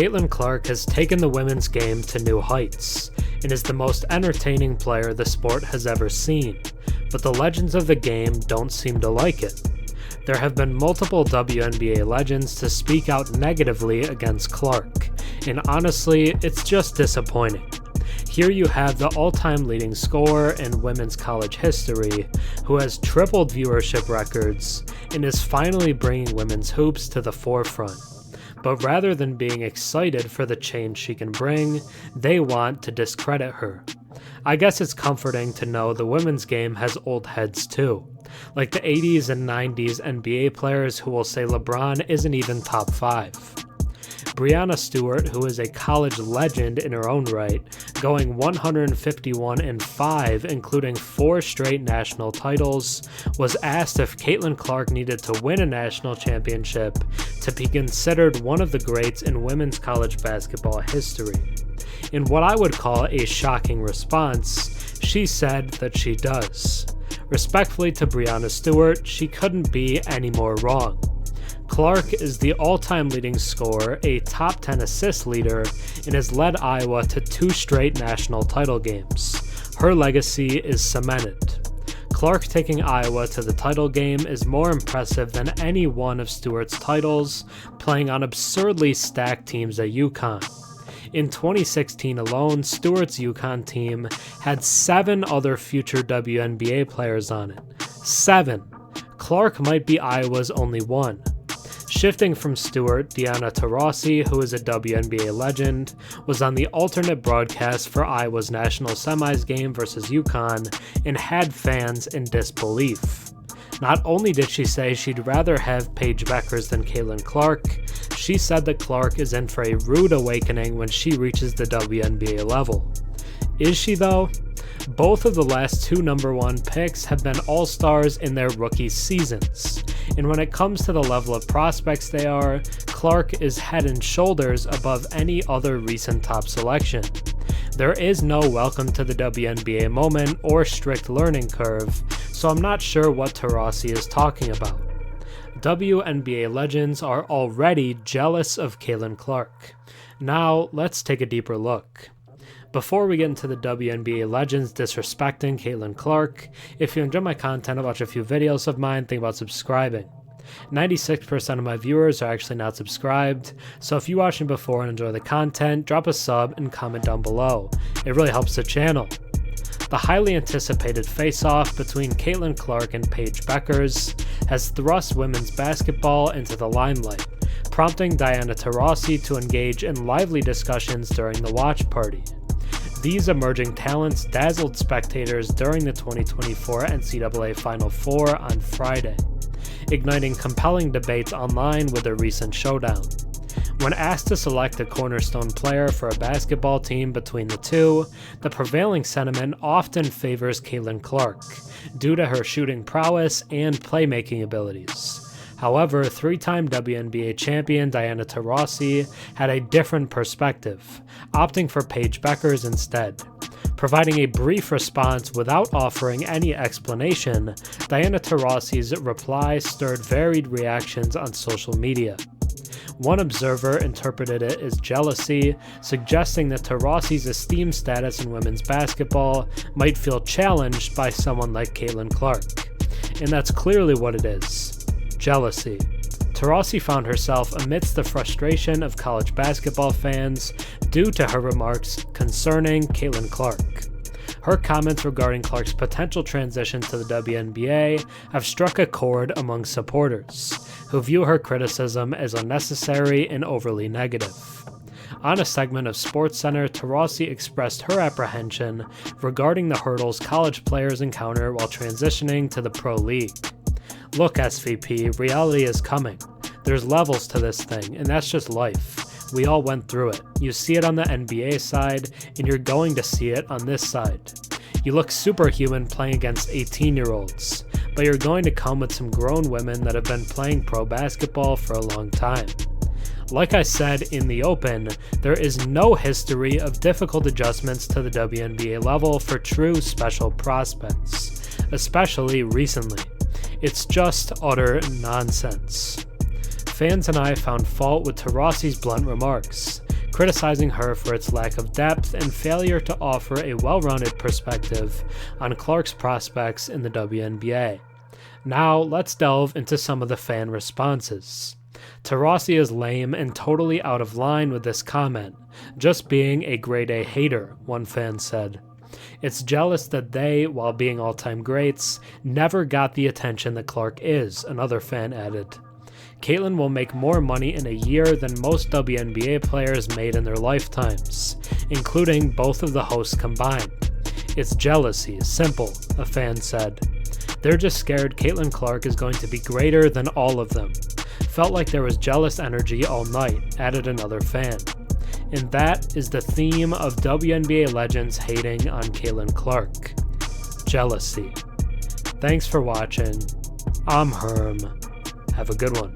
Cailtin Clark has taken the women's game to new heights and is the most entertaining player the sport has ever seen, but the legends of the game don't seem to like it. There have been multiple WNBA legends to speak out negatively against Clark, and honestly, it's just disappointing. Here you have the all-time leading scorer in women's college history, who has tripled viewership records and is finally bringing women's hoops to the forefront. But rather than being excited for the change she can bring, they want to discredit her. I guess it's comforting to know the women's game has old heads too, like the 80s and 90s NBA players who will say LeBron isn't even top 5. Breanna Stewart, who is a college legend in her own right, going 151-5, including 4 straight national titles, was asked if Cailtin Clark needed to win a national championship to be considered one of the greats in women's college basketball history. In what I would call a shocking response, she said that she does. Respectfully to Breanna Stewart, she couldn't be any more wrong. Clark is the all-time leading scorer, a top 10 assist leader, and has led Iowa to 2 straight national title games. Her legacy is cemented. Clark taking Iowa to the title game is more impressive than any one of Stewart's titles, playing on absurdly stacked teams at UConn. In 2016 alone, Stewart's UConn team had 7 other future WNBA players on it. 7. Clark might be Iowa's only one. Shifting from Stewart, Taurasi, who is a WNBA legend, was on the alternate broadcast for Iowa's national semis game versus UConn and had fans in disbelief. Not only did she say she'd rather have Paige Bueckers than Cailtin Clark, she said that Clark is in for a rude awakening when she reaches the WNBA level. Is she though? Both of the last 2 number 1 picks have been all-stars in their rookie seasons, and when it comes to the level of prospects they are, Clark is head and shoulders above any other recent top selection. There is no welcome to the WNBA moment or strict learning curve, so I'm not sure what Taurasi is talking about. WNBA legends are already jealous of Cailtin Clark. Now, let's take a deeper look. Before we get into the WNBA legends disrespecting Cailtin Clark, if you enjoy my content, watch a few videos of mine, think about subscribing. 96% of my viewers are actually not subscribed, so if you watched me before and enjoy the content, drop a sub and comment down below. It really helps the channel. The highly anticipated face-off between Cailtin Clark and Paige Bueckers has thrust women's basketball into the limelight, prompting Taurasi to engage in lively discussions during the watch party. These emerging talents dazzled spectators during the 2024 NCAA Final Four on Friday, igniting compelling debates online with a recent showdown. When asked to select a cornerstone player for a basketball team between the two, the prevailing sentiment often favors Cailtin Clark, due to her shooting prowess and playmaking abilities. However, 3-time WNBA champion Taurasi had a different perspective, opting for Paige Bueckers instead. Providing a brief response without offering any explanation, Taurasi's reply stirred varied reactions on social media. One observer interpreted it as jealousy, suggesting that Taurasi's esteemed status in women's basketball might feel challenged by someone like Cailtin Clark. And that's clearly what it is. Jealousy. Taurasi found herself amidst the frustration of college basketball fans due to her remarks concerning Cailtin Clark. Her comments regarding Clark's potential transition to the WNBA have struck a chord among supporters, who view her criticism as unnecessary and overly negative. On a segment of SportsCenter, Taurasi expressed her apprehension regarding the hurdles college players encounter while transitioning to the pro league. Look, SVP, reality is coming. There's levels to this thing, and that's just life. We all went through it. You see it on the NBA side, and you're going to see it on this side. You look superhuman playing against 18-year-olds, but you're going to come with some grown women that have been playing pro basketball for a long time. Like I said in the open, there is no history of difficult adjustments to the WNBA level for true special prospects, especially recently. It's just utter nonsense. Fans and I found fault with Taurasi's blunt remarks, criticizing her for its lack of depth and failure to offer a well-rounded perspective on Clark's prospects in the WNBA. Now, let's delve into some of the fan responses. Taurasi is lame and totally out of line with this comment, just being a grade A hater, one fan said. It's jealous that they, while being all-time greats, never got the attention that Clark is, another fan added. Cailtin will make more money in a year than most WNBA players made in their lifetimes, including both of the hosts combined. It's jealousy, simple, a fan said. They're just scared Cailtin Clark is going to be greater than all of them. Felt like there was jealous energy all night, added another fan. And that is the theme of WNBA legends hating on Cailtin Clark. Jealousy. Thanks for watching. I'm Herm. Have a good one.